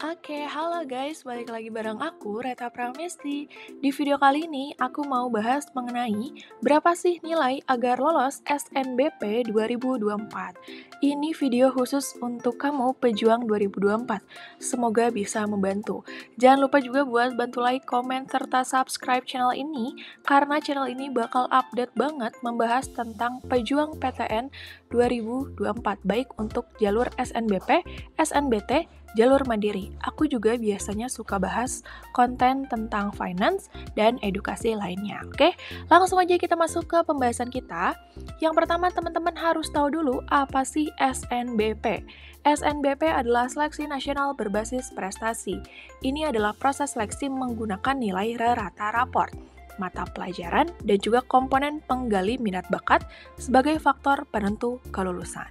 Oke, halo guys, balik lagi bareng aku, Reta Pramesti. Di video kali ini, aku mau bahas mengenai berapa sih nilai agar lolos SNBP 2024. Ini video khusus untuk kamu pejuang 2024. Semoga bisa membantu. Jangan lupa juga buat bantu like, komen, serta subscribe channel ini, karena channel ini bakal update banget membahas tentang pejuang PTN 2024, baik untuk jalur SNBP, SNBT, jalur mandiri. Aku juga biasanya suka bahas konten tentang finance dan edukasi lainnya. Oke, langsung aja kita masuk ke pembahasan kita. Yang pertama, teman-teman harus tahu dulu apa sih SNBP. SNBP adalah seleksi nasional berbasis prestasi. Ini adalah proses seleksi menggunakan nilai rata raport, mata pelajaran, dan juga komponen penggali minat bakat sebagai faktor penentu kelulusan.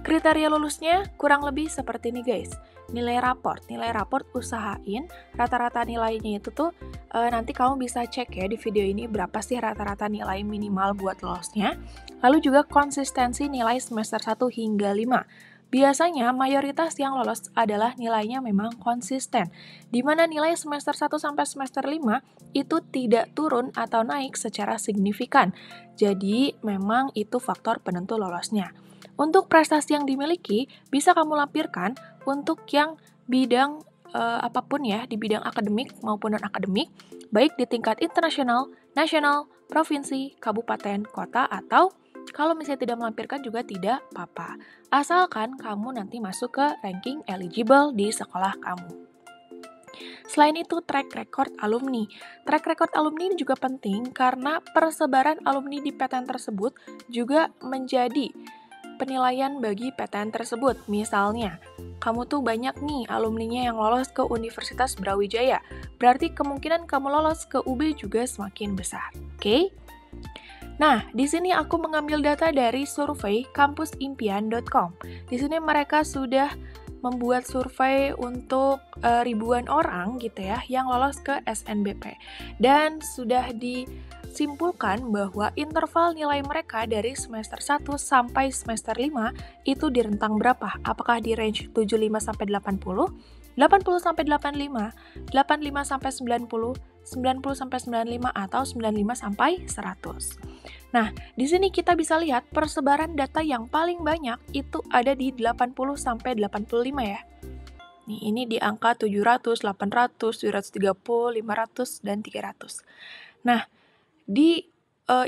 Kriteria lulusnya kurang lebih seperti ini guys. Nilai raport usahain rata-rata nilainya itu tuh nanti kamu bisa cek ya di video ini berapa sih rata-rata nilai minimal buat lolosnya. Lalu juga konsistensi nilai semester 1 hingga 5. Biasanya mayoritas yang lolos adalah nilainya memang konsisten, di mana nilai semester 1 sampai semester 5 itu tidak turun atau naik secara signifikan. Jadi memang itu faktor penentu lolosnya. Untuk prestasi yang dimiliki, bisa kamu lampirkan untuk yang bidang apapun ya, di bidang akademik maupun non-akademik, baik di tingkat internasional, nasional, provinsi, kabupaten, kota, atau kalau misalnya tidak melampirkan juga tidak apa-apa. Asalkan kamu nanti masuk ke ranking eligible di sekolah kamu. Selain itu, track record alumni. Track record alumni ini juga penting karena persebaran alumni di PTN tersebut juga menjadi penilaian bagi PTN tersebut. Misalnya, kamu tuh banyak nih alumninya yang lolos ke Universitas Brawijaya. Berarti kemungkinan kamu lolos ke UB juga semakin besar. Oke? Nah, di sini aku mengambil data dari survei kampusimpian.com. Di sini mereka sudah membuat survei untuk ribuan orang gitu ya yang lolos ke SNBP. Dan sudah disimpulkan bahwa interval nilai mereka dari semester 1 sampai semester 5 itu di rentang berapa? Apakah di range 75 sampai 80, 80 sampai 85, 85 sampai 90, 90 sampai 95 atau 95 sampai 100. Nah, di sini kita bisa lihat persebaran data yang paling banyak itu ada di 80 sampai 85 ya. Nih, ini di angka 700, 800, 730, 500 dan 300. Nah, di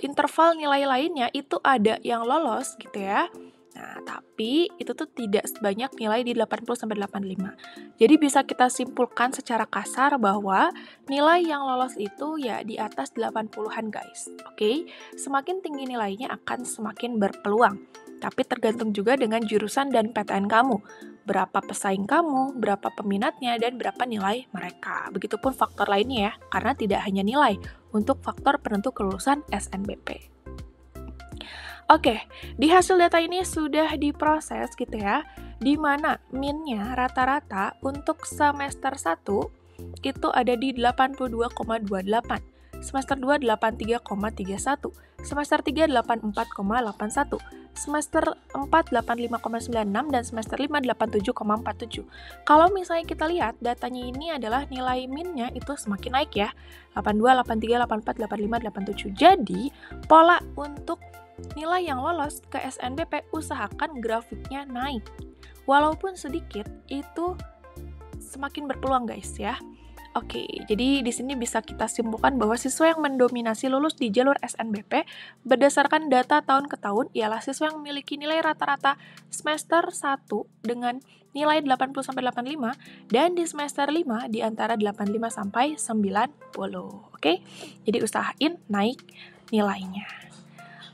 interval nilai lainnya itu ada yang lolos gitu ya. Nah, tapi itu tuh tidak sebanyak nilai di 80 sampai 85. Jadi bisa kita simpulkan secara kasar bahwa nilai yang lolos itu ya di atas 80-an guys. Oke? Semakin tinggi nilainya akan semakin berpeluang. Tapi tergantung juga dengan jurusan dan PTN kamu. Berapa pesaing kamu, berapa peminatnya, dan berapa nilai mereka. Begitupun faktor lainnya ya, karena tidak hanya nilai untuk faktor penentu kelulusan SNBP. Oke, di hasil data ini sudah diproses gitu ya, di mana min-nya rata-rata untuk semester 1 itu ada di 82,28, semester 2 83,31, semester 3 84,81, semester 4 85,96, dan semester 5 87,47. Kalau misalnya kita lihat datanya ini adalah nilai min-nya itu semakin naik ya, 82, 83, 84, 85, 87. Jadi, pola untuk nilai yang lolos ke SNBP usahakan grafiknya naik. Walaupun sedikit, itu semakin berpeluang guys ya. Oke, jadi di sini bisa kita simpulkan bahwa siswa yang mendominasi lulus di jalur SNBP berdasarkan data tahun ke tahun ialah siswa yang memiliki nilai rata-rata semester 1 dengan nilai 80 sampai 85 dan di semester 5 di antara 85 sampai 90. Oke? Jadi usahain naik nilainya.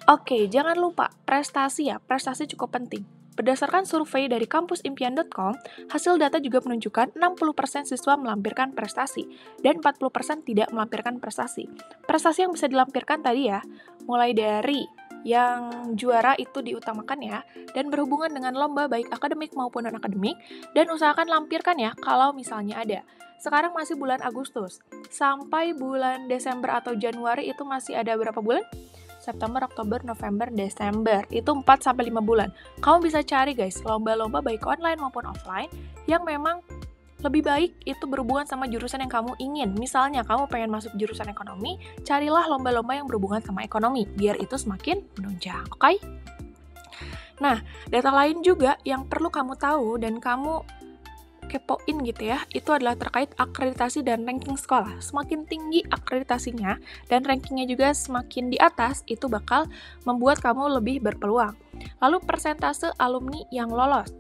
Oke, jangan lupa prestasi ya. Prestasi cukup penting. Berdasarkan survei dari kampusimpian.com, hasil data juga menunjukkan 60% siswa melampirkan prestasi dan 40% tidak melampirkan prestasi. Prestasi yang bisa dilampirkan tadi ya, mulai dari yang juara itu diutamakan ya, dan berhubungan dengan lomba baik akademik maupun non-akademik, dan usahakan lampirkan ya kalau misalnya ada. Sekarang masih bulan Agustus, sampai bulan Desember atau Januari itu masih ada berapa bulan? September, Oktober, November, Desember. Itu 4-5 bulan. Kamu bisa cari guys, lomba-lomba baik online maupun offline yang memang lebih baik itu berhubungan sama jurusan yang kamu ingin. Misalnya kamu pengen masuk jurusan ekonomi, carilah lomba-lomba yang berhubungan sama ekonomi, biar itu semakin menunjang, oke? Nah, data lain juga yang perlu kamu tahu dan kamu kepoin gitu ya, itu adalah terkait akreditasi dan ranking sekolah. Semakin tinggi akreditasinya dan rankingnya juga semakin di atas, itu bakal membuat kamu lebih berpeluang. Lalu persentase alumni yang lolos.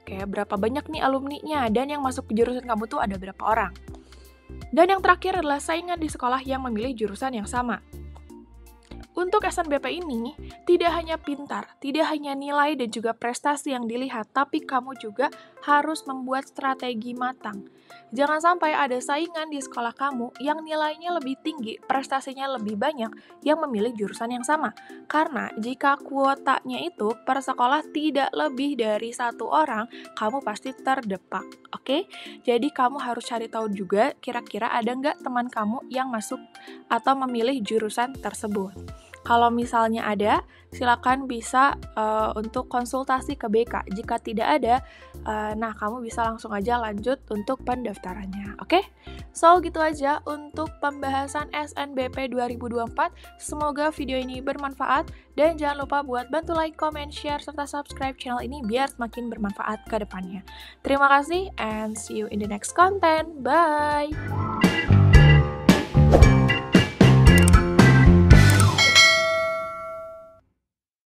Kayak berapa banyak nih alumninya, dan yang masuk ke jurusan kamu tuh ada berapa orang. Dan yang terakhir adalah saingan di sekolah yang memilih jurusan yang sama. Untuk SNBP ini, tidak hanya pintar, tidak hanya nilai dan juga prestasi yang dilihat, tapi kamu juga harus membuat strategi matang. Jangan sampai ada saingan di sekolah kamu yang nilainya lebih tinggi, prestasinya lebih banyak, yang memilih jurusan yang sama. Karena jika kuotanya itu per sekolah tidak lebih dari 1 orang, kamu pasti terdepak, oke? Jadi kamu harus cari tahu juga kira-kira ada nggak teman kamu yang masuk atau memilih jurusan tersebut. Kalau misalnya ada, silakan bisa untuk konsultasi ke BK. Jika tidak ada, nah kamu bisa langsung aja lanjut untuk pendaftarannya. Oke? So, gitu aja untuk pembahasan SNBP 2024. Semoga video ini bermanfaat. Dan jangan lupa buat bantu like, comment, share, serta subscribe channel ini biar semakin bermanfaat ke depannya. Terima kasih and see you in the next content. Bye!